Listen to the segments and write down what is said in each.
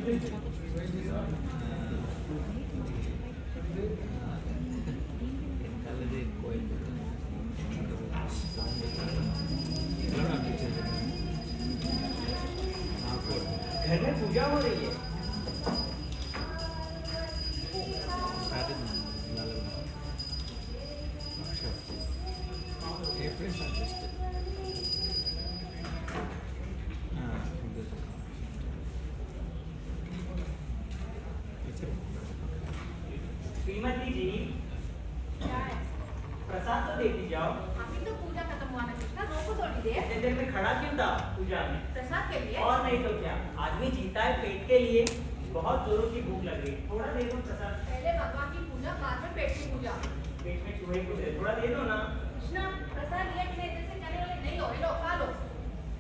घर में पूजा हो रही है। श्रीमती जी, क्या है? प्रसाद तो देती जाओ। अभी तो पूजा खत्म हुआ ना कृष्णा, रोको थोड़ी देर। इतने देर में खड़ा क्यों था पूजा में? प्रसाद के लिए? और नहीं तो क्या, आदमी जीता है पेट के लिए। बहुत जोरों की भूख लग रही, थोड़ा दे दो प्रसाद। पहले भगवान की पूजा, बाद में पेट की पूजा। पेट में चूहे को दे, थोड़ा दे दो ना। कृष्णा, प्रसाद लिया कि नहीं? जैसे कहने वाले नहीं लो, ये लो, खा लो।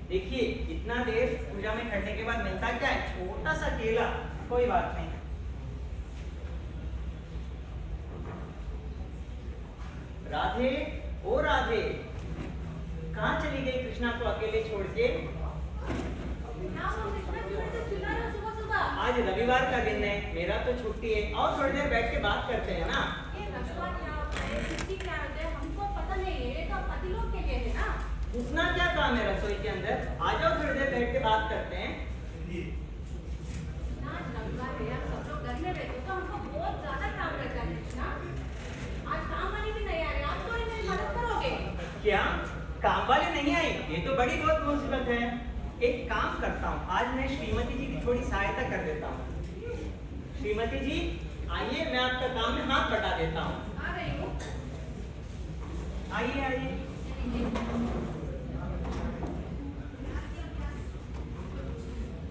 देखिए, इतना देर पूजा में खड़ने के बाद मिलता क्या है? छोटा सा केला। कोई बात नहीं। राधे, ओ राधे, कहाँ चली गई कृष्णा को अकेले छोड़ के? क्या हुआ कृष्णा, क्यों ऐसे चिल्ला रहे हो सुबह-सुबह? आज रविवार का दिन है, मेरा तो छुट्टी है। और थोड़ी देर बैठ के बात करते हैं ना। ये रविवार क्या होता है, छुट्टी क्या होता है, हमको पता नहीं है। ये तो पति लोग के लिए है ना। उतना क्या काम है रसोई के अंदर? आ जाओ, थोड़ी देर बैठ के बात करते हैं। ना रविवार है, आप सब लोग घर में रहते हो, तो हमको बहुत ज्यादा काम रहता है कृष्णा। आज काम वाली भी नहीं आ रही, आप थोड़ी मेरी मदद करोगे? क्या काम वाली नहीं आई? ये तो बड़ी बहुत मुसीबत है। एक काम करता हूँ, आज मैं श्रीमती जी की थोड़ी सहायता कर देता हूँ। श्रीमती जी आइए, मैं आपका काम में हाथ बटा देता हूँ। आ रही हूँ। आइए आइए।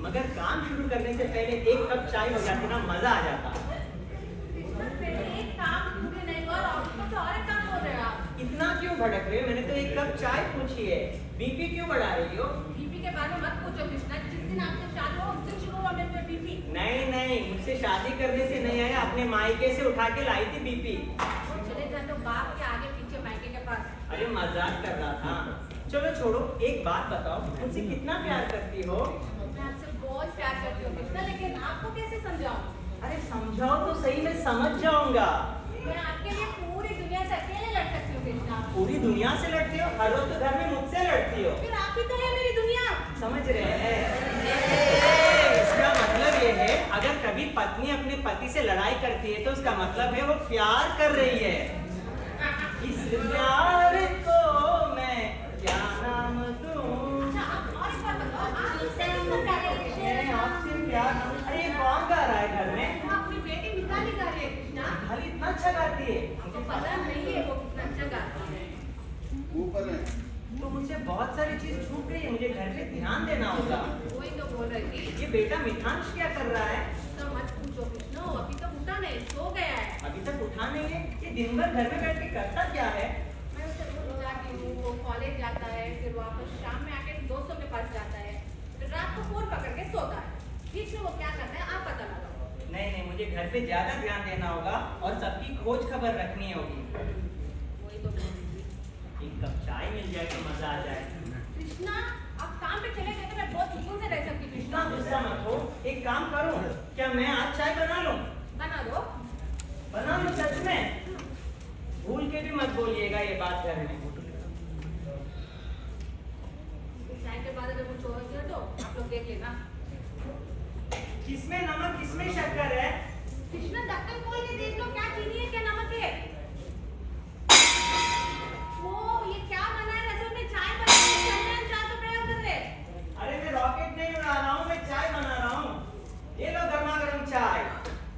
मगर काम शुरू करने से पहले एक कप चाय हो जाती ना, मजा आ जाता। कृष्णा, पहले एक काम पूरे नहीं हुआ और ऊपर से और एक काम बोल रहे हो आप। इतना क्यों भड़क रहे हो? मैंने तो एक कप चाय पूछी है। बीपी क्यों बढ़ा रही हो? बीपी के बारे में मत पूछो कृष्णा, जिस दिन आपसे शादी हो उस दिन शुरू हुआ मेरे पे बीपी। नहीं नहीं, मुझसे शादी करने से नहीं आया, अपने मायके से उठा के लाई थी बीपी। वो चले जाते हो बाप के आगे पीछे मायके के पास। अरे मजाक कर रहा था। चलो छोड़ो, एक बात बताओ, मुझसे कितना प्यार करती हो? मैं आपसे बहुत प्यार करती हूँ कृष्णा, लेकिन आपको कैसे समझाऊं? अरे समझाओ तो सही, मैं समझ जाऊंगा। मैं आपके लिए पूरी दुनिया से अकेले लड़ सकती हूँ कृष्णा। पूरी दुनिया से लड़ती हो? हर रोज तो घर में मुझसे लड़ती हो। फिर आप ही तो है मेरी दुनिया। समझ रहे हैं? इसका मतलब ये है, अगर कभी पत्नी अपने पति से लड़ाई करती है तो उसका मतलब है वो प्यार कर रही है। इस प्यार को मैं क्या नाम दूं? अच्छा, आप और एक बात बताओ, आप किससे कितना प्यार करते मैं हैं? आपसे प्यार। अरे ये कौन गा रहा है घर में? वो अपनी बेटी मिताली गा रही है कृष्णा। खाली इतना अच्छा गाती है। आपको पता नहीं है वो कितना अच्छा गाती है। ऊपर है। तो मुझसे बहुत सारी चीज छूट गई है, मुझे घर पे ध्यान देना होगा। वही तो बोल रही थी। ये बेटा मिथांश क्या कर रहा है? तो मत पूछो कृष्णा, वो अभी तक उठा नहीं, सो गया है। अभी तक उठा नहीं है? ये दिन भर घर में बैठ के करता क्या है? मैं उसे रोज जाती हूँ, वो कॉलेज जाता है, फिर वापस शाम में आके दोस्तों के पास जाता है, फिर रात को फोन पकड़ के सोता है। बीच में वो क्या करता है आप पता लगाओ। नहीं नहीं, मुझे घर पे ज्यादा ध्यान देना होगा और सबकी खोज खबर रखनी होगी। वही तो बोल रही थी। एक कप चाय मिल जाए तो मजा आ जाए। कृष्णा, आप काम पे चले गए तो मैं बहुत सुकून से रह सकती हूँ इतना कृष्णा। गुस्सा मत हो, एक काम करूं, क्या मैं आज चाय बना लूं? बना दो। बना लूं सच में? भूल के भी मत बोलिएगा ये बात घर में। चाय के बाद अगर कुछ और किया तो आप लोग देख लेना। किसमें नमक किसमें शक्कर है? कृष्णा, ढक्कन खोल के देख लो, क्या चीनी है क्या नमक है। वो ये क्या बना है रसोई में? चाय बना है, चंदन चाय तो प्रयोग कर रहे। अरे मैं रॉकेट नहीं उड़ा रहा हूँ, मैं चाय बना रहा हूँ। ये लो गर्मा गर्म चाय,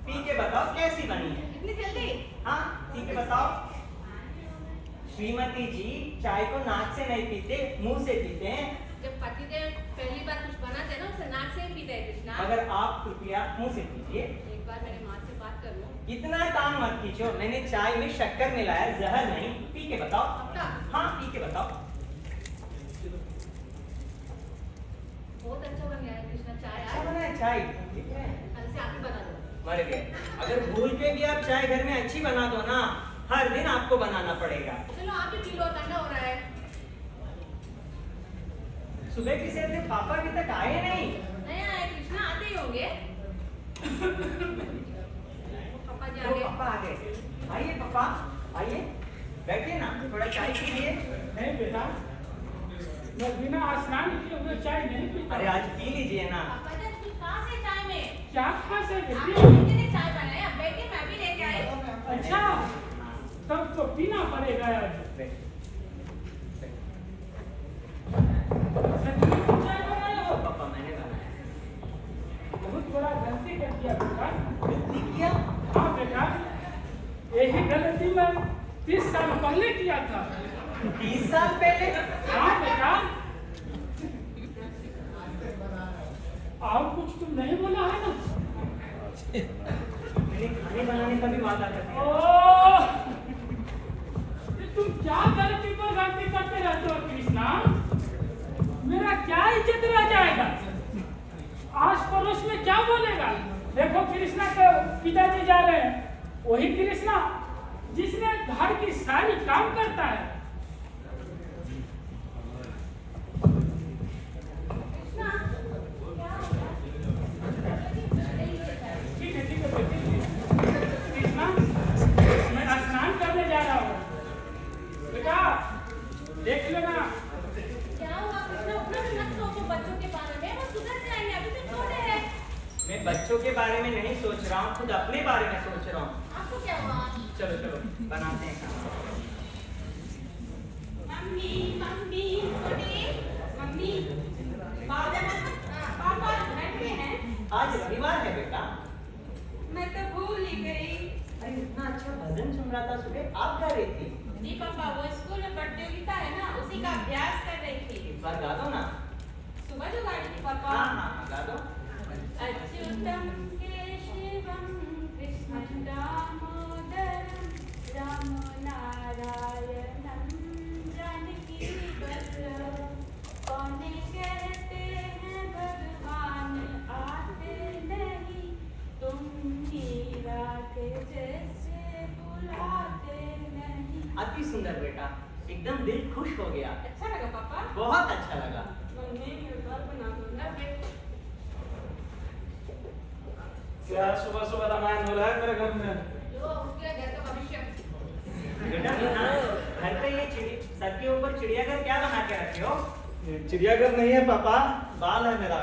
पी के बताओ कैसी बनी है। इतनी जल्दी? हाँ पी के बताओ। श्रीमती जी चाय को नाक से नहीं पीते, मुंह से पीते हैं। जब पतिदेव पहली बार कुछ बनाते हैं ना, उसे नाक से ही पीते हैं कृष्णा। मगर आप कृपया मुंह से पीजिए। एक बार मेरे माँ से बात कर लो। इतना टांग मत खींचो, मैंने चाय में शक्कर मिलाया, जहर नहीं। पी के बताओ। पक्का? हाँ पी के बताओ। बहुत अच्छा बन गया है कृष्णा चाय अच्छा आज। बना है चाय? ठीक है। कल से आप ही बना दो। मर गए। अगर भूल के भी आप चाय घर में अच्छी बना दो ना, हर दिन आपको बनाना पड़ेगा। चलो आप ही पी लो, ठंडा हो रहा है। सुबह की सैर से पापा अभी तक आए नहीं। नहीं आए कृष्णा, आते ही होंगे। पापा आइए बैठिए ना, थोड़ा चाय पीजिए। नहीं बेटा, मैं बिना स्नान किए हुए चाय नहीं पीता। अरे आज पी लीजिए ना। पापा जी तू कहाँ से चाय में? क्या खास है आपकी बेटी? बेटी ने चाय बनाई, अब बैठिए मैं भी लेके आई। अच्छा, तब तो पीना पड़ेगा आज। सच में तुम चाय बनाए हो? पापा मैंने बनाया। बहुत बड़ा गलती कर दिया बेटा। गलती किया? हाँ बेटा, यही गलती मैं 30 साल पहले किया था। 30 साल पहले? हाँ बेटा, और कुछ तुम नहीं बोला है ना? मैंने खाने बनाने का भी वादा कर दिया। ओह, ये तुम क्या गलती पर गलती करते रहते हो कृष्णा? मेरा क्या इज्जत रह जाएगा? आस पड़ोस में क्या बोलेगा? देखो कृष्णा के पिताजी जा रहे हैं, वही कृष्णा जिसने घर की सारी काम करता है। ठीक है बेटी। कृष्णा, मैं स्नान करने जा रहा हूँ। बेटा देख लेना। क्या हुआ कृष्णा, उतना भी मत सोचो बच्चों के बारे में, वो सुधर जाएंगे, अभी तो छोटे हैं। मैं बच्चों के बारे में नहीं सोच रहा हूँ, खुद अपने बारे में सोच रहा हूँ। आपको क्या हुआ? चलो चलो बनाते हैं खाना। मम्मी मम्मी छोटी मम्मी पापा पापा घर में हैं? आज रविवार है बेटा। मैं तो भूल ही गई। अरे इतना अच्छा भजन सुन रहा था सुबह, आप गा रही थी। जी पापा, वो स्कूल में प्रतियोगिता है ना, उसी का अभ्यास कर रही थी। एक बार गा दो ना। सुबह जो गाड़ी थी पापा। हाँ गा दो। अच्युतम केशवम कृष्णं दामोदरम राम नारायणं जानकी वल्लभ। कौने कहते हैं भगवान आते नहीं, तुम मीरा के जैसे बुलाते नहीं। अति सुंदर बेटा, एकदम दिल खुश हो गया। अच्छा लगा पापा? बहुत अच्छा लगा। मम्मी एक बार बना दो ना बेटा। क्या सुबह सुबह रामायण हो रहा है मेरे घर में? जो उसके घर का भविष्य। बेटा घर पे ये सर के ऊपर चिड़ियाघर क्या बना के रखे हो? ये चिड़ियाघर नहीं है पापा, बाल है मेरा।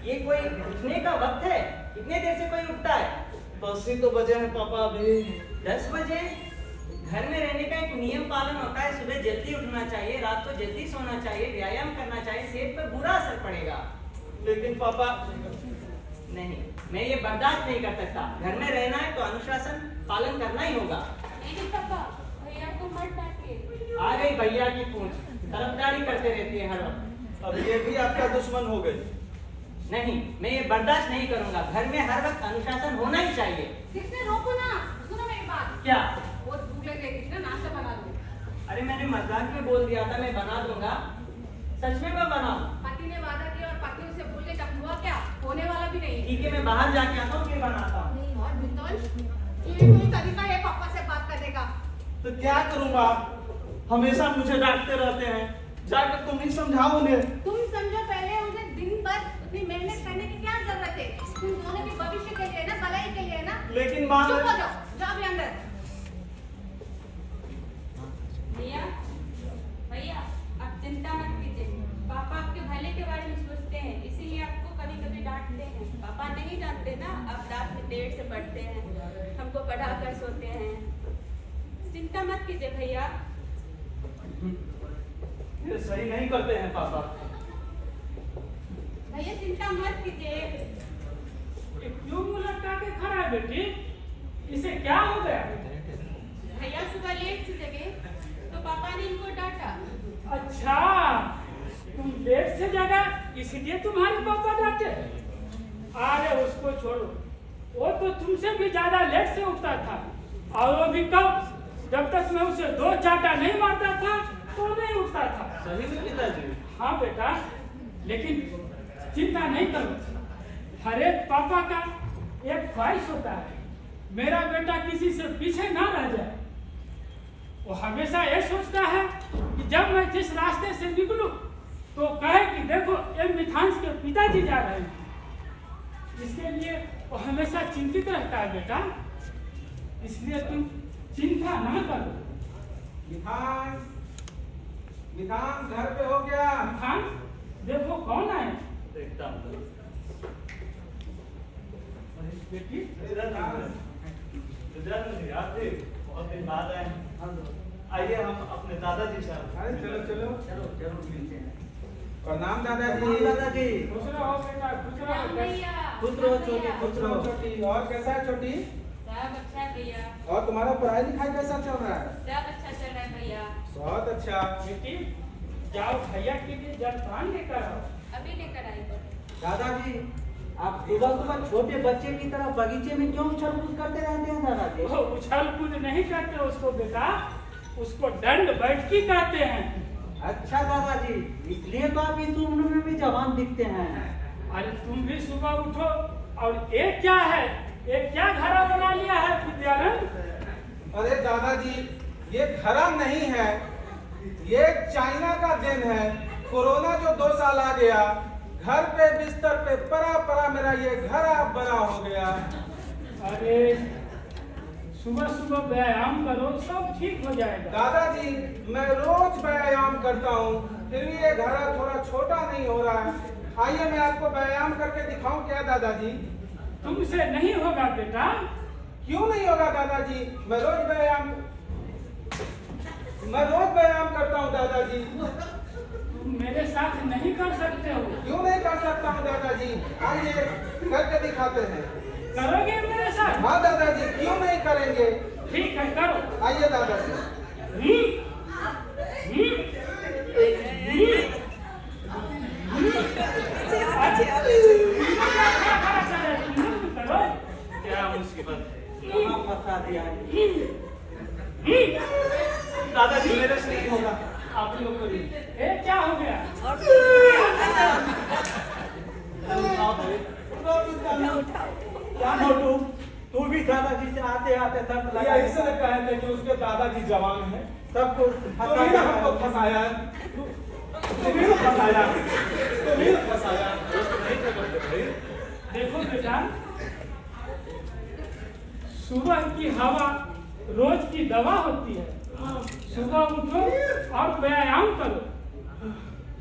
ये कोई उठने का वक्त है? कितने देर से कोई उठता है? 10 ही तो बजे हैं पापा अभी। 10 बजे? घर में रहने का एक नियम पालन होता है, सुबह जल्दी उठना चाहिए, रात को जल्दी सोना चाहिए, व्यायाम करना चाहिए, सेहत पर बुरा असर पड़ेगा। लेकिन पापा नहीं, मैं ये बर्दाश्त नहीं कर सकता। घर में रहना है तो अनुशासन पालन करना ही होगा। नहीं पापा, भैया को मत डांटिए। आ गई भैया की पूंछ, तरफदारी करते रहती है हर वक्त। अब ये भी आपका दुश्मन हो गई। नहीं, मैं ये बर्दाश्त नहीं करूंगा। घर में हर वक्त अनुशासन होना ही चाहिए। किसने रोको ना, सुनो मेरी बात। क्या? वो भूख लग रही है, नाश्ता बना दो। अरे मैंने मजाक में बोल दिया था, मैं बना दूंगा। सच में मैं बनाऊं? पति ने वादा किया और पति उसे भूल गए, तब हुआ क्या? होने वाला भी नहीं। ठीक है, मैं बाहर जाके आता हूँ फिर बनाता हूँ। और बिल्कुल ये कोई तरीका है पापा से बात करने का? तो क्या करूं माँ, हमेशा मुझे डांटते रहते हैं। जाकर तुम ही समझाओ उन्हें। तुम समझो, पहले उन्हें दिन भर उतनी मेहनत करने की क्या जरूरत है? तुम दोनों के भविष्य के लिए ना, भलाई के लिए ना। लेकिन माँ चुप हो जाओ, जाओ भी अंदर। भैया भैया आप चिंता मत कीजिए, पापा आपके भले के बारे में सोचते हैं, इसीलिए आपको कभी कभी डांटते हैं। पापा नहीं जानते ना, आप रात में देर से पढ़ते हैं, हमको पढ़ा कर सोते हैं। चिंता मत कीजिए भैया। ये सही नहीं करते हैं पापा। भैया चिंता मत कीजिए। ये क्यों मुंह लटका के खड़ा है बेटी? इसे क्या हो गया? भैया सुबह लेट से जगे तो पापा ने इनको डांटा। अच्छा, तुम लेट से जगा इसलिए तुम्हारे पापा डांटे? अरे उसको छोड़ो, वो तो तुमसे भी ज्यादा लेट से उठता था। और वो भी कब? जब तक मैं उसे 2 चाटा नहीं मारता था तो नहीं उठता था। सही में पिताजी? हाँ बेटा, लेकिन चिंता नहीं करो, हर एक पापा का एक ख्वाहिश होता है, मेरा बेटा किसी से पीछे ना रह जाए। वो हमेशा ये सोचता है कि जब मैं जिस रास्ते से निकलूं तो कहे कि देखो ये मिथांश के पिताजी जा रहे हैं। इसके लिए वो हमेशा चिंतित रहता है बेटा। इसलिए तुम चिंता ना करो। मिठान, मिठान घर पे हो क्या? हाँ, देखो कौन आए। एकदम बेटी आप थे, बहुत दिन बाद आए। आइए हम अपने दादाजी से अरे चलो चलो, जरूर मिलते हैं। प्रणाम दादाजी। दादाजी खुश रहो बेटा, खुश राम रहो। भैया खुश रहो छोटे, खुश रहो छोटी। और कैसा है छोटी? सब अच्छा है भैया, और तुम्हारा पढ़ाई लिखाई कैसा चल रहा है? सब अच्छा चल रहा है भैया। बहुत अच्छा। बेटी जाओ भैया के लिए जलपान लेकर आओ। अभी लेकर आई हो। दादाजी आप सुबह सुबह छोटे बच्चे की तरह बगीचे में क्यों उछल कूद करते रहते हैं दादाजी? वो उछल कूद नहीं करते उसको बेटा, उसको दंड बैठकी कहते हैं। अच्छा दादाजी, इसलिए तो आप इस उम्र में भी जवान दिखते हैं। अरे तुम भी सुबह उठो। और एक क्या है, एक क्या घड़ा बना लिया है विद्यानंद? अरे दादाजी ये घड़ा नहीं है, ये चाइना का दिन है। कोरोना जो 2 साल आ गया, घर पे बिस्तर पे पड़ा पड़ा मेरा ये घड़ा बड़ा हो गया। अरे सुबह सुबह व्यायाम करो, सब ठीक हो जाएगा। दादाजी मैं रोज व्यायाम करता हूँ, फिर भी ये घड़ा थोड़ा छोटा नहीं हो रहा है। आइए मैं आपको व्यायाम करके दिखाऊं क्या दादाजी? तुमसे नहीं होगा बेटा। क्यों नहीं होगा दादाजी? मैं रोज व्यायाम करता हूँ दादाजी। तुम मेरे साथ नहीं कर सकते हो। क्यों नहीं कर सकता हूँ दादाजी? आइए करके दिखाते हैं। करोगे मेरे साथ? हाँ दादाजी, क्यों नहीं करेंगे? ठीक है करो। आइए दादाजी। हम्म, हम्म, करो। क्या मुसीबत है? कहाँ फंसा दिया है? दादाजी मेरे से नहीं होगा, आप लोग करिए। ए क्या हो गया? क्या मोटू, तू भी दादाजी से आते आते दर्द लगा। ये इसलिए कहते कि उसके दादाजी जवान हैं। सब कुछ तुम्ही ने हमको फंसाया, तुम्ही ने फंसाया, तुम्ही ने फंसाया। देखो बेटा, सुबह की हवा रोज की दवा होती है। सुबह उठो और व्यायाम करो।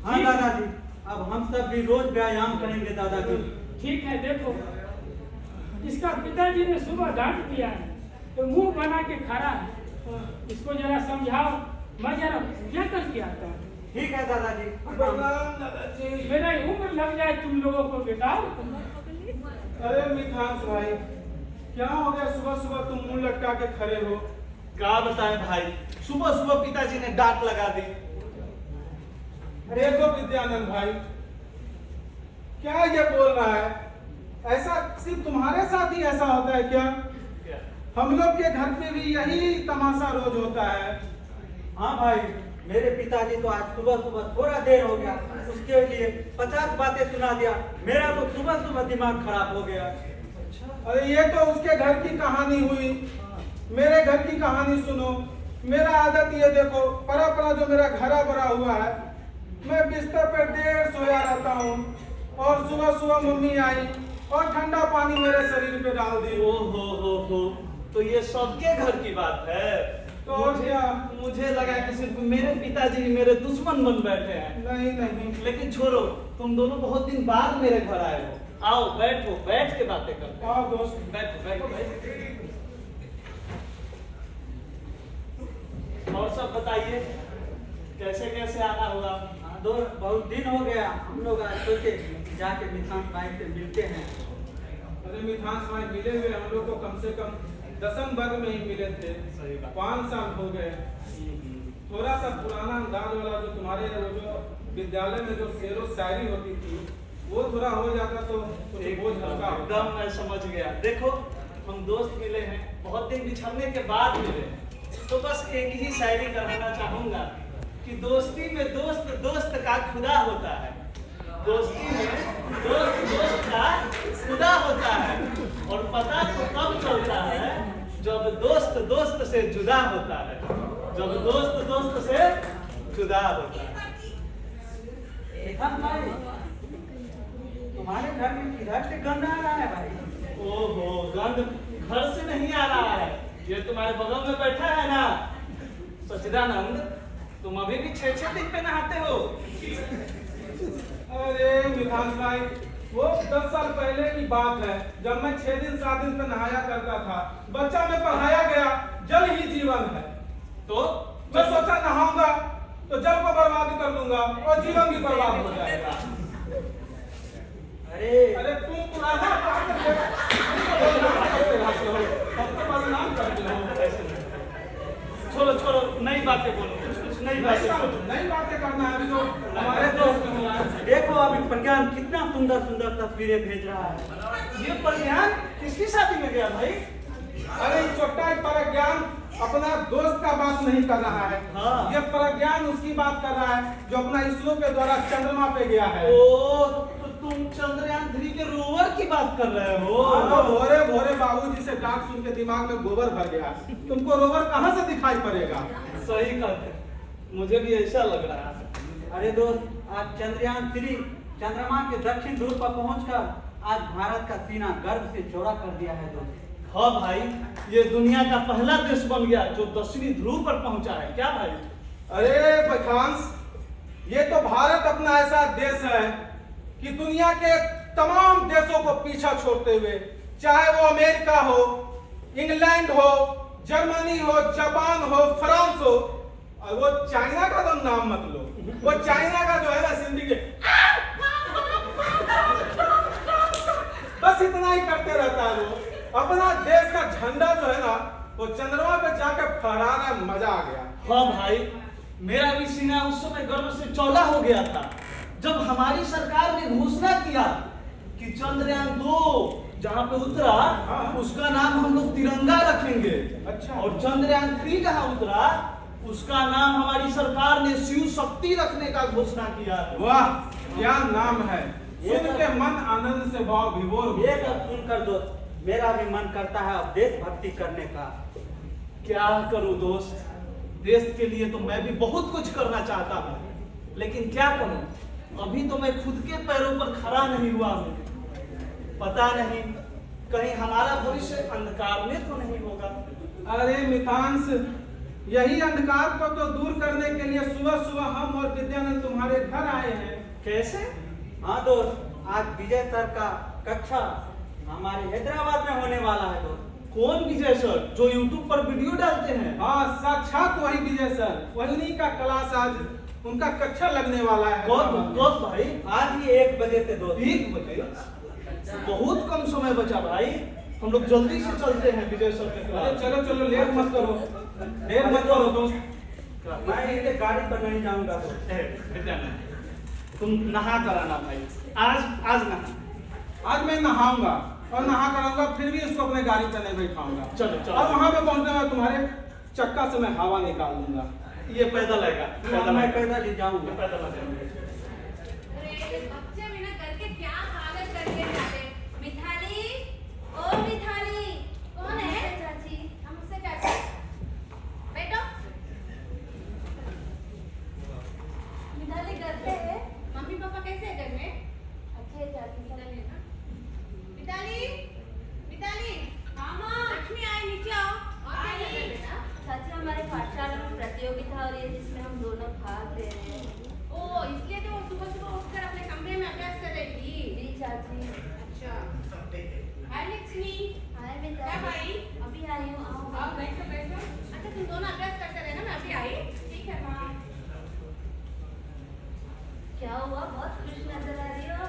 हाँ दादाजी, अब हम सब भी रोज व्यायाम करेंगे दादाजी। ठीक है, देखो इसका पिताजी ने सुबह डांट दिया है तो मुंह बना के खड़ा है। इसको जरा समझाओ, मैं जरा पूजा करके आता हूँ। ठीक है दादाजी। प्रणाम दादाजी। मेरा उम्र लग जाए तुम लोगों को बेटा। अरे मिठास भाई, क्या हो गया? सुबह सुबह तुम मुंह लटका के खड़े हो। क्या बताएं भाई, सुबह सुबह पिताजी ने डांट लगा दी। देखो विद्यानंद भाई, क्या ये बोल रहा है? ऐसा सिर्फ तुम्हारे साथ ही ऐसा होता है क्या? हम लोग के घर पे भी यही तमाशा रोज होता है। हाँ भाई, मेरे पिताजी तो आज सुबह सुबह थोड़ा देर हो गया, उसके लिए 50 बातें सुना दिया। मेरा तो सुबह सुबह दिमाग खराब हो गया। अरे ये तो उसके घर की कहानी हुई, मेरे घर की कहानी सुनो। मेरा आदत ये देखो, परा परा जो मेरा घड़ा बड़ा हुआ है, मैं बिस्तर पर देर सोया रहता हूँ और सुबह सुबह मम्मी आई और ठंडा पानी मेरे शरीर पे डाल दी। ओ हो, तो ये सबके घर की बात है। तो और क्या? मुझे लगा कि सिर्फ मेरे पिताजी मेरे दुश्मन बन बैठे हैं। नहीं नहीं, लेकिन छोड़ो, तुम दोनों बहुत दिन बाद मेरे घर आए हो। आओ बैठो, बैठ के बातें करते हैं। आओ दोस्त। बैठो बैठो बैठो। और सब बताइए, कैसे कैसे आना होगा? हाँ, बहुत दिन हो गया, हम लोग आज सोचे जाके मिठास भाई से मिलते हैं। अरे मिठास भाई मिले हुए हम लोग को कम से कम 10वीं वर्ग में ही मिले थे। सही बात। 5 साल हो गए। थोड़ा सा पुराना अंदाज वाला जो तुम्हारे वो जो विद्यालय में जो शेरो शायरी होती थी, वो थोड़ा हो जाता तो कुछ बोझ हल्का होता। एकदम मैं समझ गया। देखो, हम दोस्त मिले हैं, बहुत दिन बिछड़ने के बाद मिले हैं, तो बस एक ही शायरी करना चाहूंगा कि दोस्ती में दोस्त दोस्त का खुदा होता है। दोस्ती में दोस्त दोस्त का खुदा होता है, और पता तो तब चलता है जब दोस्त दोस्त से जुदा होता है। जब दोस्त दोस्त से जुदा होता है। मिठास भाई, तुम्हारे घर में किधर से गंध आ रहा है भाई? ओहो, गंध घर से नहीं आ रहा है, ये तुम्हारे बगल में बैठा है ना सचिदानंद, तुम अभी भी 6-6 दिन पे नहाते हो। अरे मिठास भाई, वो 10 साल पहले की बात है जब मैं 6 दिन 7 दिन पे नहाया करता था। बच्चा में पढ़ाया गया जल ही जीवन है, तो मैं सोचा नहाऊंगा तो जल को बर्बाद कर दूंगा और जीवन भी बर्बाद हो जाएगा। अरे तुम पुराना बदनाम करते हो। छोड़ो छोड़ो, नई बातें बोलो, कुछ नई बातें बोलो। नई बातें करना है अभी जो हमारे दोस्त मिला है। देखो अभी प्रज्ञान कितना सुंदर सुंदर तस्वीरें भेज रहा है। ये प्रज्ञान किसकी शादी में गया भाई? अरे छोटा ही प्रज्ञान अपना दोस्त का बात नहीं कर रहा है। हाँ। ये प्रज्ञान उसकी बात कर रहा है जो अपना इसरो के द्वारा चंद्रमा पे गया है। ओ, तो तुम चंद्रयान 3 के रोवर की बात कर रहे हो? हाँ, भोरे भोरे बाबूजी से डांट सुन के दिमाग में गोबर भर गया। तुमको रोवर कहाँ से दिखाई पड़ेगा? सही कहते, मुझे भी ऐसा लग रहा है। अरे दोस्त, आज चंद्रयान 3 चंद्रमा के दक्षिण ध्रुव पर पहुंचकर आज भारत का सीना गर्व से चौड़ा कर दिया है दोस्त। हाँ भाई, ये दुनिया का पहला देश बन गया जो दक्षिणी ध्रुव पर पहुंचा है। क्या भाई? अरे बखांस, ये तो भारत अपना ऐसा देश है कि दुनिया के तमाम देशों को पीछा छोड़ते हुए, चाहे वो अमेरिका हो, इंग्लैंड हो, जर्मनी हो, जापान हो, फ्रांस हो, और वो चाइना का तो नाम मत लो। वो चाइना का जो है ना सिंडिकेट, बस इतना ही करते रहता है। वो अपना देश का झंडा जो है ना वो चंद्रमा पे जाके फहरा रहा है। मजा आ गया। हाँ भाई, मेरा भी सीना उस समय गर्व से चौड़ा हो गया था जब हमारी सरकार ने घोषणा किया कि चंद्रयान 2 जहाँ पे उतरा उसका नाम हम लोग तिरंगा रखेंगे। अच्छा। और चंद्रयान 3 जहाँ उतरा उसका नाम हमारी सरकार ने शिव शक्ति रखने का घोषणा किया है। वाह, क्या नाम है! सुन के मन आनंद से भाव विभोर हो ये गया। सब सुनकर दोस्त मेरा भी मन करता है अब देशभक्ति करने का। क्या करूं दोस्त, देश के लिए तो मैं भी बहुत कुछ करना चाहता हूँ, लेकिन क्या करूं, अभी तो मैं खुद के पैरों पर खड़ा नहीं हुआ हूँ। पता नहीं कहीं हमारा भविष्य अंधकार में तो नहीं होगा। अरे मितांश, यही अंधकार को तो दूर करने के लिए सुबह सुबह हम और विद्यानंद तुम्हारे घर आए हैं। कैसे? हाँ दोस्त, आज विजय सर का कक्षा हमारे हैदराबाद में होने वाला है दोस्त। कौन विजय सर जो YouTube पर वीडियो डालते हैं? हाँ, साक्षात वही विजय सर, वही का क्लास आज उनका कक्षा लगने वाला है। कौन भाई? आज ही 1 बजे से दोस्त। 1 बजे? बहुत कम समय बचा भाई, हम लोग जल्दी से चलते हैं विजय सर के अरे क्लास। चलो चलो, लेट मत करो, लेट मत करो दोस्त। मैं इससे गाड़ी पर नहीं जाऊंगा दोस्त। विद्यानंद, तुम नहा कर आना भाई, आज नहा। आज मैं नहाऊंगा और नहा कर आऊंगा, फिर भी इसको अपने गाड़ी पे नहीं बैठाऊंगा। चलो चलो। और वहां पे पहुंचने में तुम्हारे चक्का से मैं हवा निकाल दूंगा। ये पैदल आएगा, मैं पैदल ही जाऊंगा। पैदल आ जाएंगे। अरे ये बच्चे भी ना करके क्या पागल करके जाते। मिथाली, ओ मिथाली, कौन है? चाची। हम उससे चाची। बैठो। मिथाली घर पे है? मम्मी पापा कैसे है घर में? अच्छे चाची। मिथाली है ना? मिथाली, मिथाली। मामा, लक्ष्मी आई, नीचे आओ। और क्या कर रहे बेटा? चाची, हमारे पाठशाला में प्रतियोगिता हो रही है जिसमें हम दोनों भाग ले रहे हैं। ओ, इसलिए तो वो सुबह सुबह उठकर अपने कमरे में अभ्यास कर रही थी। जी चाची। अच्छा। हाय लक्ष्मी। हाय बेटा। क्या भाई? अभी आई हूँ, आओ। आओ बैठो बैठो। अच्छा तुम दोनों अभ्यास करते रहना, मैं अभी आई। ठीक है माँ। क्या हुआ, बहुत खुश नजर आ रही हो?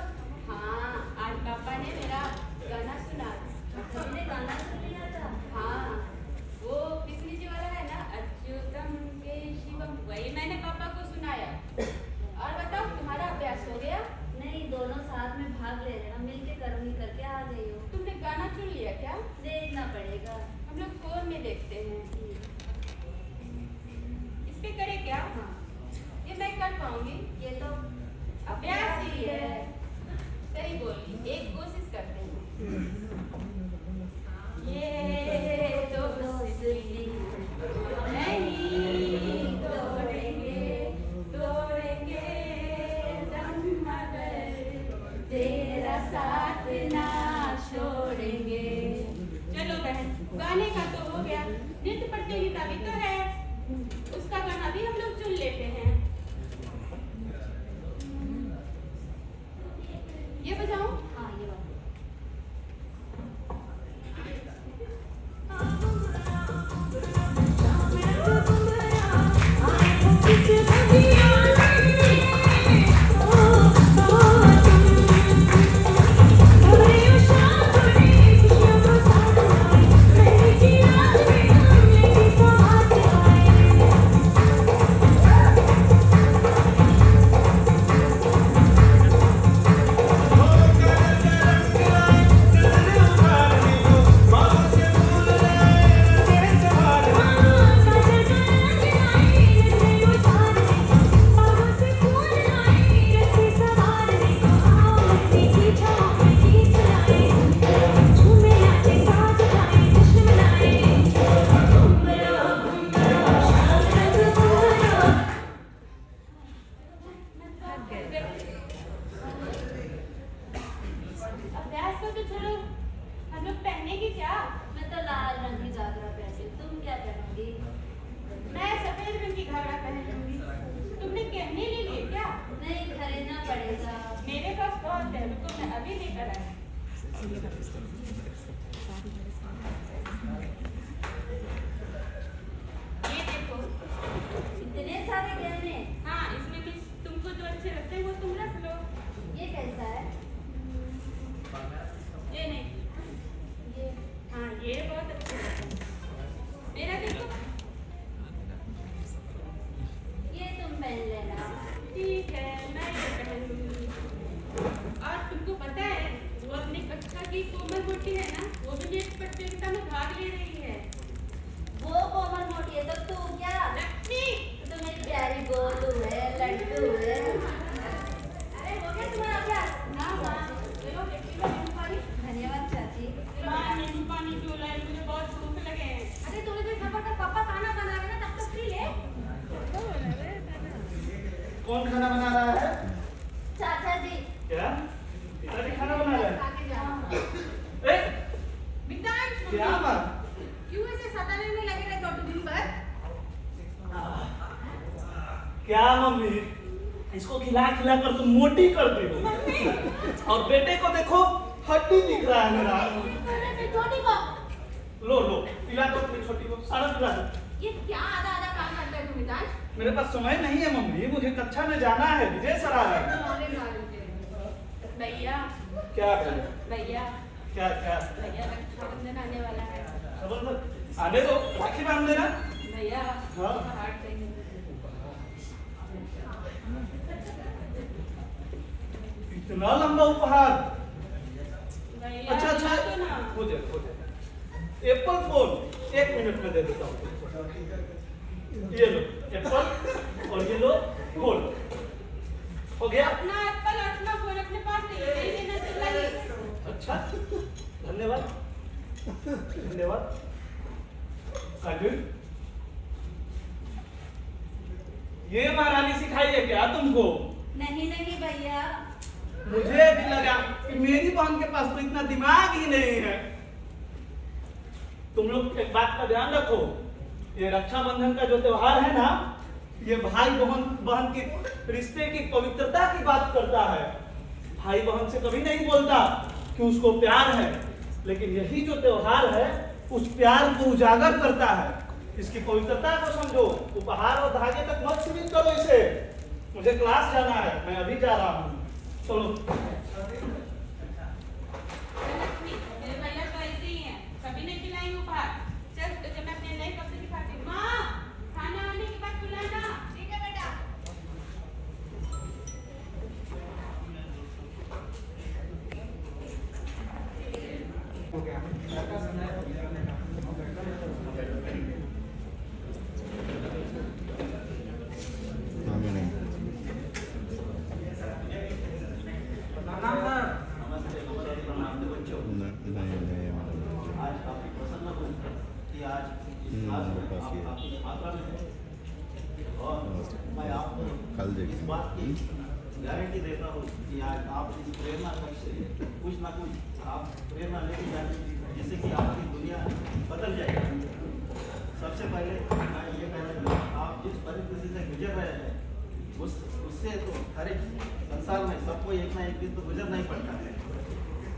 हाँ, आज पापा ने मेरा गाना सुना। तुमने गाना सुन लिया था? हाँ, वो कृष्ण जी वाला है ना, अच्युतम के शिवम, वही मैंने पापा को सुनाया। और बताओ, तुम्हारा अभ्यास हो गया? नहीं, दोनों साथ में भाग ले रहे हैं, मिल के करूँगी करके आ गई हो। तुमने गाना चुन लिया क्या? देखना पड़ेगा। हम लोग फोन में देखते हैं। इस पे करें क्या? हाँ, ये मैं कर पाऊंगी? ये तो अभ्यास ही है। सही बोली, एक कोशिश करते हैं। ये दोस्ती नहीं तोड़ेंगे, तोड़ेंगे दम मगर तेरा साथ ना छोड़ेंगे। चलो बहन, गाने का तो हो गया, तो चलो हम लोग पहनेंगे क्या? मैं तो लाल रंग की घाघरा पहनती हूँ, तुम क्या पहनोगी? मैं सफेद रंग की घाघरा पहन लूंगी। तुमने गहने ले लिए क्या? नहीं, खरीदना पड़ेगा। मेरे पास बहुत है, रुको मैं अभी लेकर आई। ये देखो। इतने सारे गहने? हाँ, इसमें भी तुमको जो अच्छे लगते हैं वो तुम रख लो। ये कैसा है? ये नहीं, ये हाँ ये बहुत अच्छे लगते हैं। मेरा देखो। ये तुम पहन लेना। ठीक है, मैं ये पहन लूंगी। और तुमको पता है वो अपनी कक्षा की कोमल मोटी है ना, वो भी नृत्य प्रतियोगिता में भाग ले रही है। वो कोमल मोटी है, तब तू क्या? लक्ष्मी, तो मेरी प्यारी गोलू है, लड्डू है। अरे हो गया तुम्हारा अभ्यास? हाँ हाँ, चलो देखी लो नींबू पानी। धन्यवाद चाची। माँ नींबू पानी क्यों लाई, मुझे बहुत भूख लगे हैं। अरे तूने तो सफर का पापा खाना बना रहे ना, तब तक पी ले। कौन खाना बना रहा है? चाचा जी। क्या? पिताजी खाना बना रहे हैं? आगे जाओ। ए, विद्यांश, क्या बात? क्यों ऐसे सताने में लगे रहते हो तुम दिन भर? क्या मम्मी, इसको खिला खिला कर तुम मोटी करती हो। और बेटे को देखो, हड्डी दिख रहा है मेरा। अरे छोटी को, लो लो, पिला दो अपनी छोटी को, सारा पिला दो। ये क्या आधा आधा काम करता है तुम विद्यांश? मेरे पास समय नहीं है मम्मी, मुझे कक्षा में जाना है, विजय सर आ रहे हैं। नॉलेज वाले थे। भैया, क्या करें? भैया, क्या क्या? भैया रक्षाबंधन आने वाला है। खबर आने दो, राखी बांध देना। भैया, हाँ। उपहार चाहिए। इतना लंबा उपहार? भैया, अच्छा अच्छा, दिला दो ना। हो जाए। एप्पल फोन 1 मिनट में दे देता हूँ। ये लो एप्पल और ये लो फोन। हो गया? अपना एप्पल और अपना फोन अपने पास नहीं लेना चाहिए। अच्छा, धन्यवाद धन्यवाद। साजिद, ये महारानी सिखाई है क्या तुमको? नहीं नहीं भैया। मुझे भी लगा कि मेरी बहन के पास तो इतना दिमाग ही नहीं है। तुम लोग एक बात का ध्यान रखो, ये रक्षाबंधन का जो त्योहार है ना, ये भाई बहन की रिश्ते की पवित्रता की बात करता है। भाई बहन से कभी नहीं बोलता कि उसको प्यार है, लेकिन यही जो त्योहार है उस प्यार को उजागर करता है। इसकी पवित्रता को समझो, उपहार और धागे तक मत सीमित करो इसे। मुझे क्लास जाना है, मैं अभी जा रहा हूँ। चलो। मेरे भैया तो ऐसे ही हैं, कभी नहीं खिलाएंगे उपहार। चल तो जब मैं अपने नए कपड़े दिखाती हूँ। माँ, खाना आने के बाद बुलाना। ठीक है बेटा। नमस्ते नमस्ते, प्रणाम दे बच्चों। आज काफी प्रसन्न हूँ कि आज इस क्लास में आप काफी मात्रा में हैं। और मैं आपको इस बात की गारंटी देता हूँ कि आज आप इस प्रेरणा कक्ष से कुछ ना कुछ आप प्रेरणा लेके जाएंगे, जिससे कि आपकी दुनिया बदल जाएगी। सबसे पहले मैं ये कहना चाहूँगा, आप जिस परिस्थिति से गुजर रहे हैं उससे तो हर एक संसार में सबको एक ना एक दिन तो गुजरना ही पड़ता है।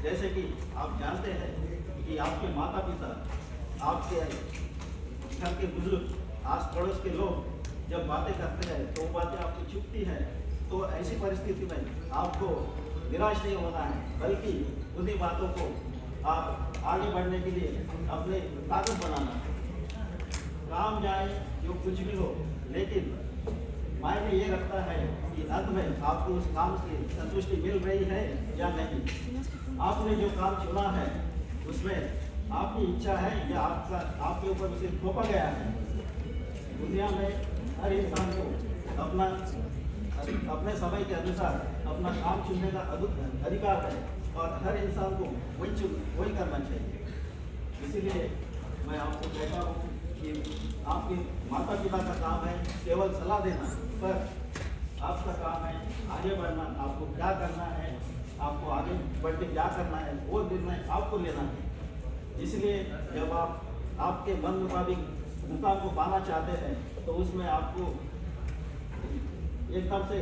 जैसे कि आप जानते हैं कि आपके माता पिता, आपके घर के बुजुर्ग, आस पड़ोस के लोग जब बातें करते हैं तो वो बातें आपको चुभती है। तो ऐसी परिस्थिति में आपको निराश नहीं होना है, बल्कि उन्हीं बातों को आप आगे बढ़ने के लिए अपने ताकत बनाना है। काम जाए जो कुछ भी हो, लेकिन मायने ये रखता है कि अंत में आपको उस काम की संतुष्टि मिल रही है या नहीं। आपने जो काम चुना है उसमें आपकी इच्छा है या आपके ऊपर उसे थोपा गया है। दुनिया में हर इंसान को अपने समय के अनुसार अपना काम चुनने का अधिकार है और हर इंसान को वही करना चाहिए। इसीलिए मैं आपको कहता हूँ कि आपके माता पिता का काम है केवल सलाह देना, पर आपका काम है आगे बढ़ना। आपको क्या करना है, आपको आगे बढ़ के क्या करना है वो निर्णय आपको लेना है। इसलिए जब आप आपके मन मुताबिक मुकाम को पाना चाहते हैं तो उसमें आपको एकदम से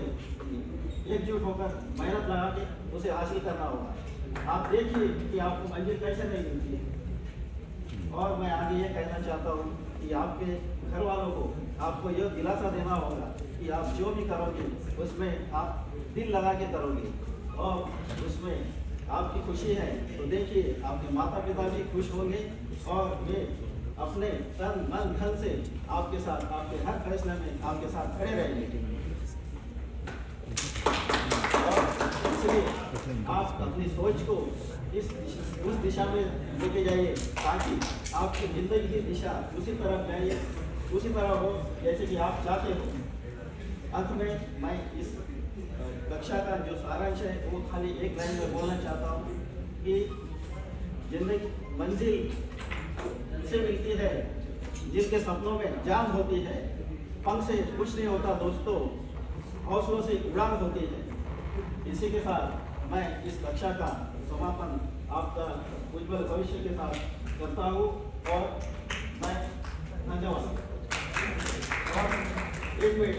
एकजुट होकर मेहनत लगा के उसे हासिल करना होगा। आप देखिए कि आपको मंजिल कैसे नहीं मिलती है। और मैं आगे ये कहना चाहता हूँ कि आपके घर वालों को आपको यह दिलासा देना होगा कि आप जो भी करोगे उसमें आप दिल लगा के करोगे और उसमें आपकी खुशी है तो देखिए आपके माता पिता भी खुश होंगे और वे अपने तन मन धन से आपके साथ आपके हर फैसले में आपके साथ खड़े रहेंगे। और इसलिए आप अपनी सोच को उस दिशा में लेके जाइए ताकि आपकी जिंदगी की दिशा उसी तरफ जाइए, उसी तरह हो जैसे कि आप चाहते हो। अंत में मैं इस कक्षा का जो सारांश है वो खाली एक लाइन में बोलना चाहता हूँ कि जिंदगी मंजिल से मिलती है जिसके सपनों में जान होती है, पंख से कुछ नहीं होता दोस्तों, हौसलों से उड़ान होती है। इसी के साथ मैं इस कक्षा का समापन आपका उज्जवल भविष्य के साथ करता हूँ और मैं धन्यवाद। और एक मिनट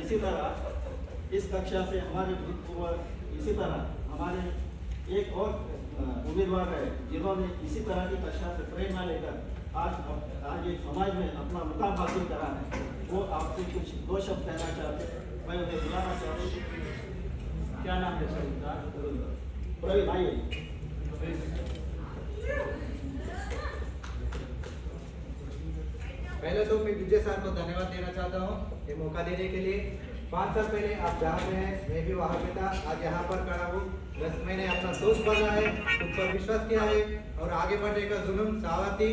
इसी तरह इस कक्षा से हमारे भूतपूर्व इसी तरह हमारे एक और उम्मीदवार है जिन्होंने इसी तरह की कक्षा से प्रेरणा लेकर आज एक समाज में अपना मुकाम हासिल करा है। वो आपसे कुछ दो शब्द कहना चाहते हैं, मैं उन्हें बुलाना चाहता हूँ। क्या नाम है सर? प्रवीण आइए। पहले तो मैं विजय सर को धन्यवाद देना चाहता हूँ ये मौका देने के लिए। 5 साल पहले आप जहाँ पे हैं मैं भी वहाँ पे था, आज यहाँ पर खड़ा हूँ। बस मैंने अपना सोच बना है, खुद पर विश्वास किया है और आगे बढ़ने का जुनून सावती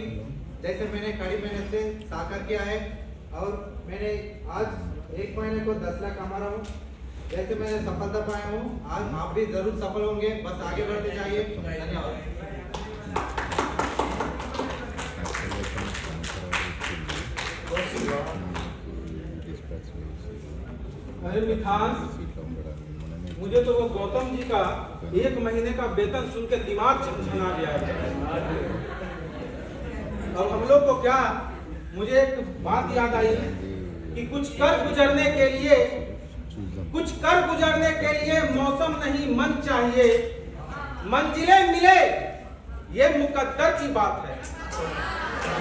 जैसे मैंने कड़ी मेहनत से साकार किया है और मैंने आज 1 महीने को 10 लाख कमा रहा हूँ। जैसे मैंने सफलता पाया हूँ आज आप भी जरूर सफल होंगे, बस आगे बढ़ते जाइए। धन्यवाद। अरे मिठास, मुझे तो वो गौतम जी का 1 महीने का वेतन सुन के दिमाग झंझना गया है। अब हम लोग को क्या, मुझे एक बात याद आई कि कुछ कर गुजरने के लिए मौसम नहीं मन चाहिए, मंजिलें मिले ये मुकद्दर की बात है।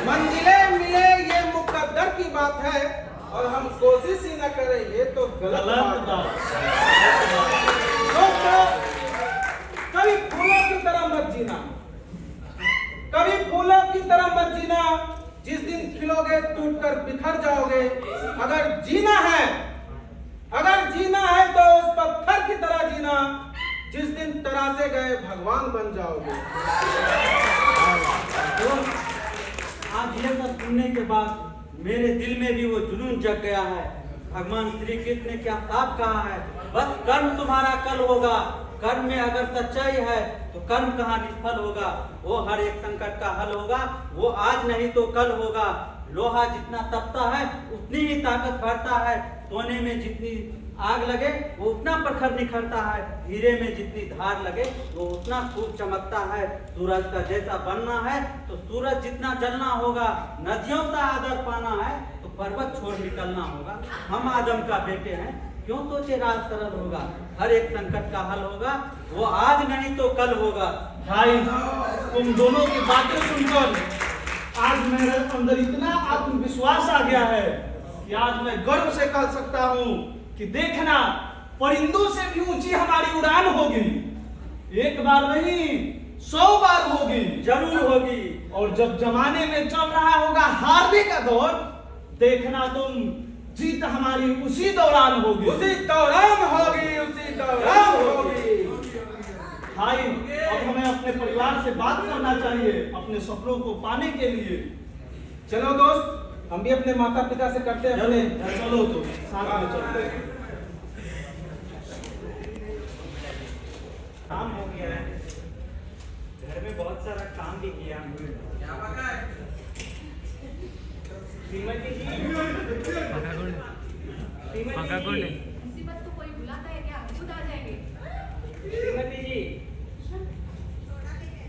मंजिलें मिले ये मुकद्दर की बात है और हम कोशिश ही न करें ये तो गलत बात है। दोस्तों, कभी फूलों की तरह मत जीना, कभी फूलों की तरह मत जीना। जिस दिन खिलोगे टूटकर बिखर जाओगे। अगर जीना है तो उस पत्थर की तरह जीना जिस दिन तरासे गए भगवान बन जाओगे। आज ये सब सुनने के बाद मेरे दिल में भी वो जुनून जग गया है। भगवान श्री कृष्ण ने क्या साफ कहा है, बस कर्म तुम्हारा कल होगा। कर्म में अगर सच्चाई है तो कर्म कहाँ निष्फल होगा। वो हर एक संकट का हल होगा, वो आज नहीं तो कल होगा। लोहा जितना तपता है उतनी ही ताकत भरता है। सोने में जितनी आग लगे वो उतना प्रखर निखरता है। हीरे में जितनी धार लगे वो उतना खूब चमकता है। सूरज का जैसा बनना है तो सूरज जितना जलना होगा। नदियों का आदर पाना है तो पर्वत छोड़ निकलना होगा। हम आदम का बेटे हैं, क्यों सोचे राज सरल होगा। हर एक संकट का हल होगा, वो आज नहीं तो कल होगा। भाई, तुम दोनों की बातें सुनकर आज मेरे अंदर इतना आत्मविश्वास आ गया है कि आज मैं गर्व से कह सकता हूँ कि देखना, परिंदों से भी ऊंची हमारी उड़ान होगी। एक बार नहीं 100 बार होगी, जरूर होगी। और जब जमाने में चल रहा होगा हारने का दौर, देखना तुम, जीत हमारी उसी दौरान होगी। भाई, अब हमें अपने परिवार से बात करना चाहिए अपने सपनों को पाने के लिए। चलो दोस्त, हम भी अपने माता पिता से करते हैं अपने। चलो तो साथ में चलते हैं। काम हो गया है, घर में बहुत सारा काम भी किया। श्रीमती जी, मुसीबत तो कोई बुलाता है क्या? खुद आ जाएंगे। श्रीमती जी,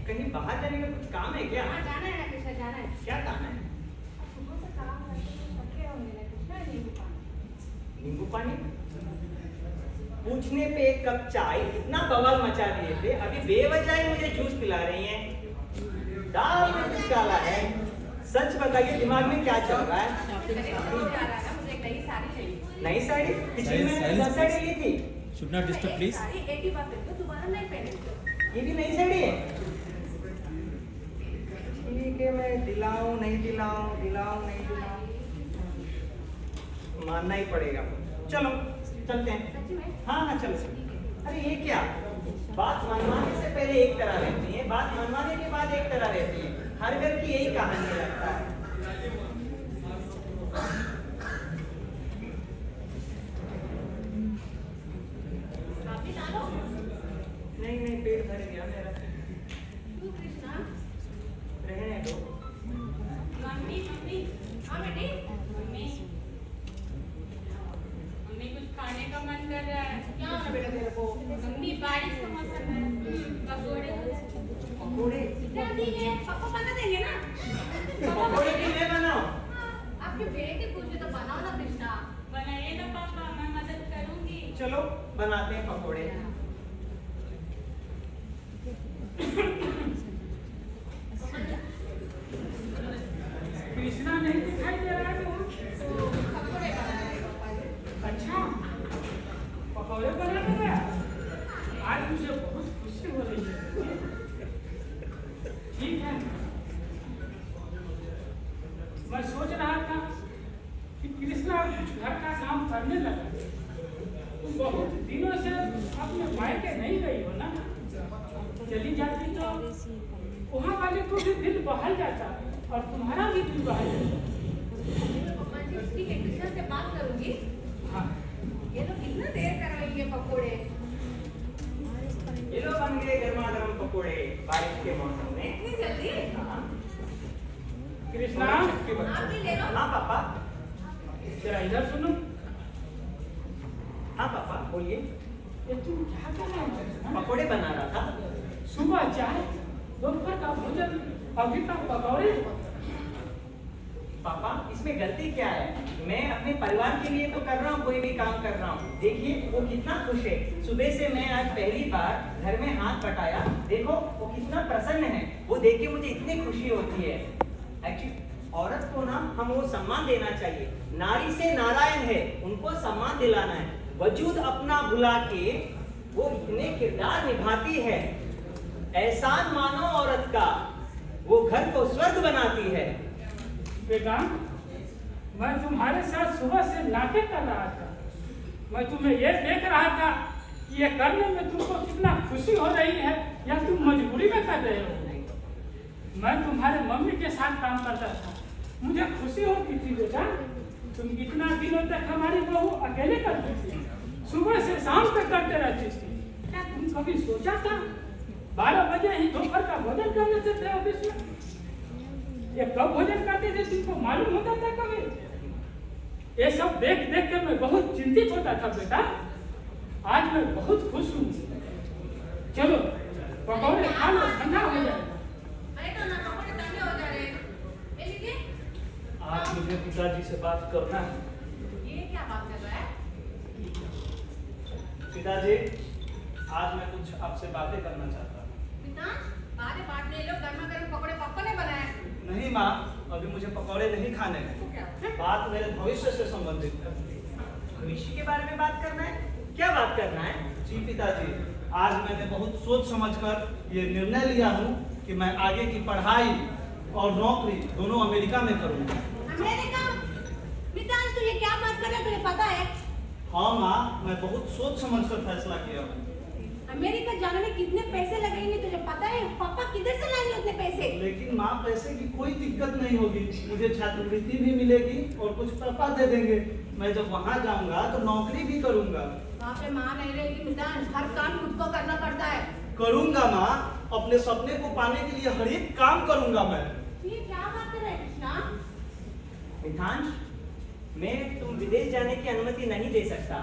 कहीं बाहर जाने का कुछ काम है क्या? हाँ जाना है ना कृष्णा, जाना है। क्या काम है? सुबह से काम करके थके होंगे ना कृष्णा, नींबू पानी। नींबू पानी? पूछने पे एक कप चाय इतना बवाल मचा दिए थे, अभी बेवजह मुझे जूस पिला रही हैं। दाल में कुछ काला है। सच बताइए, दिमाग में क्या चल रहा है? मुझे एक नई साड़ी चाहिए। नई साड़ी? पिछली महीने 10 साड़ी ली थी। Should not disturb, please. Sari 80 बार पहन लो, दोबारा नहीं पहने। ये भी नई साड़ी है? ठीक है, मैं दिलाऊं नहीं दिलाऊं, दिलाऊं नहीं दिलाऊं, मानना ही पड़ेगा। चलो चलते हैं। सच्ची में? हाँ हाँ चलो। अरे ये क्या, बात मनवाने से पहले एक तरह रहती है, बात मनवाने के बाद एक तरह रहती है। हर घर की यही कहानी लगता है। आप भी डालो। नहीं नहीं, पेट भर गया मेरा, तू कृष्णा। रहने दो। मम्मी मम्मी हाँ बेटी। मम्मी मम्मी कुछ खाने का मन कर रहा है। क्या होना बेटा तेरे को? मम्मी बारिश का मौसम है, पकौड़े पकौड़े? जल्दी है, पापा बना देंगे ना। पकौड़े क्यों नहीं बनाओ? आपके बेटे पूछे तो बनाओ ना कृष्णा। बनाइए ना पापा, मैं मदद करूंगी। चलो बनाते हैं पकौड़े। कृष्णा नहीं दिखाई दे रहा है वहाँ? पकौड़े बना रहे हैं पापा जी। अच्छा, पकौड़े बना रहे हैं? आज मुझे बहुत खुशी हो रही है। ठीक है, मैं सोच रहा था कि कृष्णा कुछ घर का काम करने लगा। तुम बहुत दिनों से अपने मायके नहीं गई हो ना? चली जाती तो वहाँ वाले को भी दिल बहल जाता और तुम्हारा भी दिल बहल जाता। पापा जी ठीक है, कृष्णा से बात करूंगी। हाँ, ये लोग कितना देर कर रही है पकौड़े। ये लो बन गए गर्मा गर्म पकौड़े बारिश के मौसम में। इतनी जल्दी? हाँ कृष्णा आप भी ले लो। हाँ पापा। जरा इधर सुनो। हाँ पापा बोलिए। ये तुम क्या कर रहे हो? पकौड़े बना रहा था। सुबह चाय, दोपहर का भोजन, अभी तक पकौड़े। पापा इसमें गलती क्या है? मैं अपने परिवार के लिए तो कर रहा हूँ, कोई भी काम कर रहा हूँ। देखिए वो कितना खुश है। सुबह से मैं आज पहली बार घर में हाथ बटाया, देखो वो कितना प्रसन्न है। वो देख के मुझे इतनी खुशी होती है। एक्चुअली औरत को ना हम वो सम्मान देना चाहिए। नारी से नारायण है, उनको सम्मान दिलाना है। वजूद अपना भुला के वो इतने किरदार निभाती है। एहसान मानो औरत का, वो घर को स्वर्ग बनाती है। बेटा, मैं तुम्हारे साथ सुबह से नाटक कर रहा था। मैं तुम्हें ये देख रहा था कि ये करने में तुमको कितना खुशी हो रही है या तुम मजबूरी में कर रहे हो। मैं तुम्हारे मम्मी के साथ काम करता था, मुझे खुशी होती थी बेटा। तुम कितना दिनों तक हमारी बहू अकेले करती थी, सुबह से शाम तक करते रहती थी। क्या तुम कभी सोचा था 12 बजे ही दोपहर का भोजन कर लेते थे ऑफिस में? ये कब भोजन करते थे तुमको मालूम होता था कभी? ये सब देख देख कर मैं बहुत चिंतित होता था बेटा। आज मैं बहुत खुश हूँ। चलो पकौड़े खा लो, ठंडा हो जाएगा। अरे तो ना पकौड़े ठंडे हो जा रहे हैं। ये लीजिए। आज मुझे पिताजी से बात करना है। ये क्या बात कर रहा है? पिताजी, आज मैं कुछ आपसे बातें करना चाहता हूँ। पिता, बारे बांटने लो, गर्मा गर्म पकौड़े पापा ने बनाए। नहीं माँ, अभी मुझे पकौड़े नहीं खाने हैं। तो क्या? बात मेरे भविष्य से संबंधित है। भविष्य के बारे में बात करना है? क्या बात करना है? जी पिताजी, आज मैंने बहुत सोच समझकर ये निर्णय लिया हूँ कि मैं आगे की पढ़ाई और नौकरी दोनों अमेरिका में करूँगा। अमेरिका? पिता, तू ये क्या बात कर रहा है, तुझे पता है? हाँ माँ, मैं बहुत सोच समझकर फैसला किया हूँ। अमेरिका जाने में कितने पैसे लगेंगे तुझे पता है? पापा किधर से लाएंगे उतने पैसे? लेकिन माँ, पैसे की कोई दिक्कत नहीं होगी। मुझे छात्रवृत्ति भी मिलेगी और कुछ पापा दे देंगे। मैं जब वहाँ जाऊँगा तो नौकरी भी करूँगा। वहाँ पे माँ नहीं रहेगी पिता, हर काम खुद को करना पड़ता है। करूँगा माँ, अपने सपने को पाने के लिए हर एक काम करूँगा मैं। ये क्या बात कर रहे हैं कृष्णा? मिथांश, मैं तुम विदेश जाने की अनुमति नहीं दे सकता।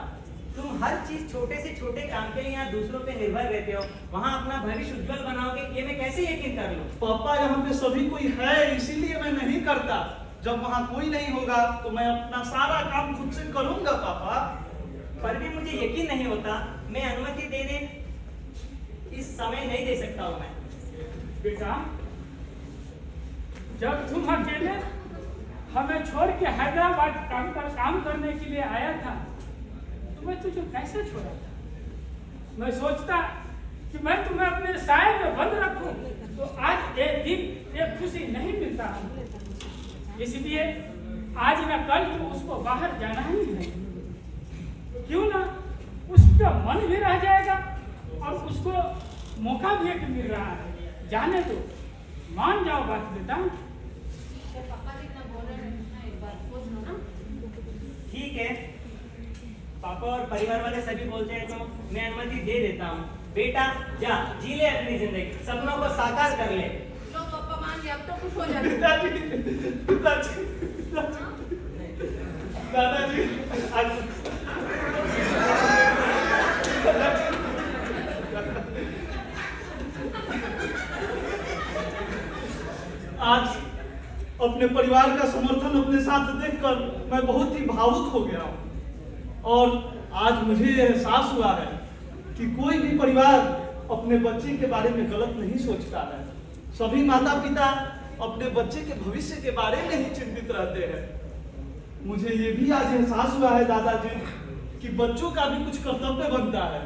तुम हर चीज छोटे से छोटे काम के लिए यहाँ दूसरों पे निर्भर रहते हो, वहाँ अपना भविष्य उज्जवल बनाओगे, ये मैं कैसे यकीन कर लूँ? पापा यहाँ पे सभी कोई है, इसीलिए मैं नहीं करता। जब वहाँ कोई नहीं होगा तो मैं अपना सारा काम खुद से करूंगा पापा। पर भी मुझे यकीन नहीं होता, मैं अनुमति दे दे इस समय नहीं दे सकता हूँ मैं। बेटा, जब तुम अकेले हमें छोड़ के हैदराबाद काम करने के लिए आया था, तो मैं तुझे कैसे छोड़ा था? मैं सोचता कि मैं तुम्हें अपने साए में बंद रखूं, तो आज एक दिन एक खुशी नहीं मिलता। इसलिए आज न कल तो उसको बाहर जाना ही है। क्यों ना उसका मन भी रह जाएगा और उसको मौका भी एक मिल रहा है। जाने दो, मान जाओ बात बेटा। पापा जितना बोल रहे हैं ना, एक बार सोच लो ना। ठीक है, पापा और परिवार वाले सभी बोलते हैं तो मैं अनुमति दे देता हूँ। बेटा जा, जी ले अपनी जिंदगी, सपनों को साकार कर ले। लो पापा मान गए, अब तो खुश हो जाते। दादाजी आज अपने परिवार का समर्थन अपने साथ देखकर मैं बहुत ही भावुक हो गया हूँ। और आज मुझे एहसास हुआ है कि कोई भी परिवार अपने बच्चे के बारे में गलत नहीं सोचता है। सभी माता पिता अपने बच्चे के भविष्य के बारे में ही चिंतित रहते हैं। मुझे ये भी आज एहसास हुआ है दादाजी कि बच्चों का भी कुछ कर्तव्य बनता है,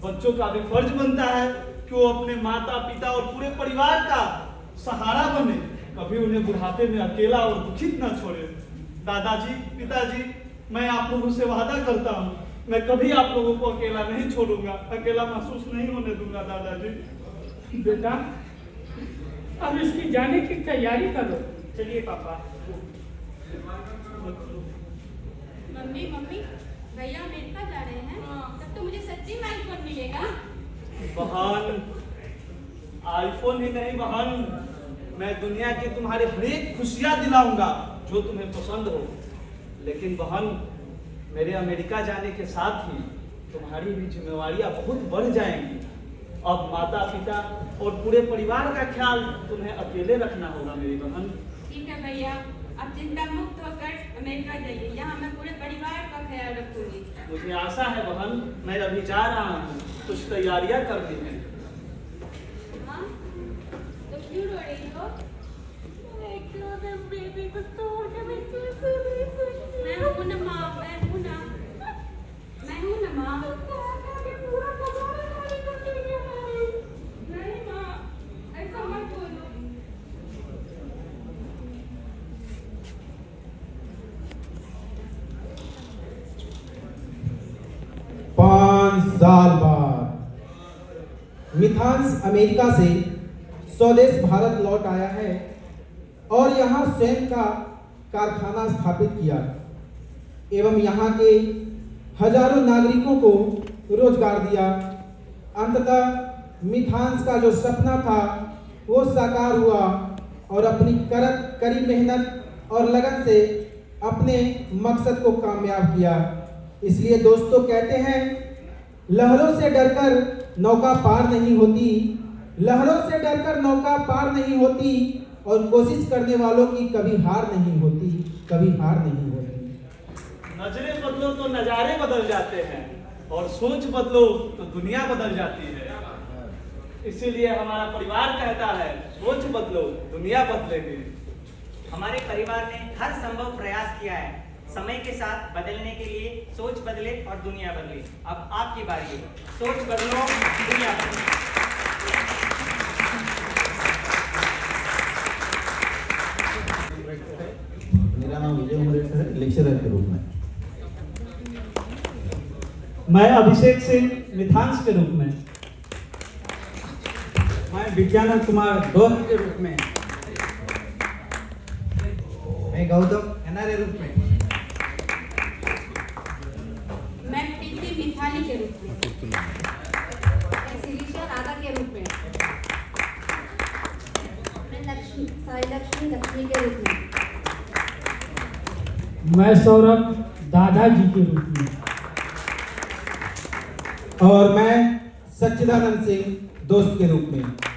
बच्चों का भी फर्ज बनता है कि वो अपने माता पिता और पूरे परिवार का सहारा बने, कभी उन्हें बुढ़ापे में अकेला और दुखित न छोड़े। दादाजी, पिताजी, मैं आप लोगों से वादा करता हूँ, मैं कभी आप लोगों को अकेला नहीं छोड़ूंगा, अकेला महसूस नहीं होने दूंगा दादाजी। बेटा, अब इसकी जाने की तैयारी करो। चलिए पापा। मम्मी मम्मी, भैया अमेरिका जा रहे हैं, तब तो मुझे सच्ची में आईफोन मिलेगा। बहन, आईफोन ही नहीं बहन, मैं दुनिया की तुम्हारे हर एक खुशियां दिलाऊंगा जो तुम्हें पसंद हो। लेकिन बहन, मेरे अमेरिका जाने के साथ ही तुम्हारी भी जिम्मेवारियां बहुत बढ़ जाएंगी। अब माता पिता और पूरे परिवार का ख्याल तुम्हें अकेले रखना होगा मेरी बहन। ठीक है भैया, अब चिंता मुक्त होकर अमेरिका जाइए, यहाँ मैं पूरे परिवार का ख्याल रखूंगी। मुझे आशा है बहन, मैं अभी जा रहा हूँ, कुछ तैयारियां कर दी हैं। हाँ, तो क्यों रो रही हो? बेबी को तोड़ के मैं कैसे रह सकती हूँ? मैं हूँ ना माँ, मैं हूँ ना माँ। नहीं माँ, ऐसा मत बोलो। 5 साल बाद मिथांस अमेरिका से स्वदेश भारत लौट आया है और यहाँ स्वयं का कारखाना स्थापित किया एवं यहाँ के हजारों नागरिकों को रोजगार दिया। अंततः मिथांस का जो सपना था वो साकार हुआ और अपनी कड़ी मेहनत और लगन से अपने मकसद को कामयाब किया। इसलिए दोस्तों कहते हैं, लहरों से डरकर नौका पार नहीं होती, लहरों से डरकर नौका पार नहीं होती और कोशिश करने वालों की कभी हार नहीं होती, कभी हार नहीं होती। नजरें बदलो तो नजारे बदल जाते हैं और सोच बदलो तो दुनिया बदल जाती है। इसीलिए हमारा परिवार कहता है, सोच बदलो दुनिया बदलेगी। हमारे परिवार ने हर संभव प्रयास किया है, समय के साथ बदलने के लिए। सोच बदले और दुनिया बदले। अब आपकी बारी है, सोच बदलो, दुनिया बदलो। मेरा नाम विजय उमरेठ है, लेक्चरर के रूप में। मैं अभिषेक सिंह, मिथांस के रूप में। मैं विज्ञान कुमार दोस्त के रूप में। मैं गौतम एनआरए रूप में। मैं प्रीति मिथाली के रूप में। मैं शिरीषा राधा के रूप में। मैं लक्ष्मी साई लक्ष्मी के रूप में। मैं सौरभ दादाजी के रूप में। और मैं सच्चिदानंद सिंह दोस्त के रूप में।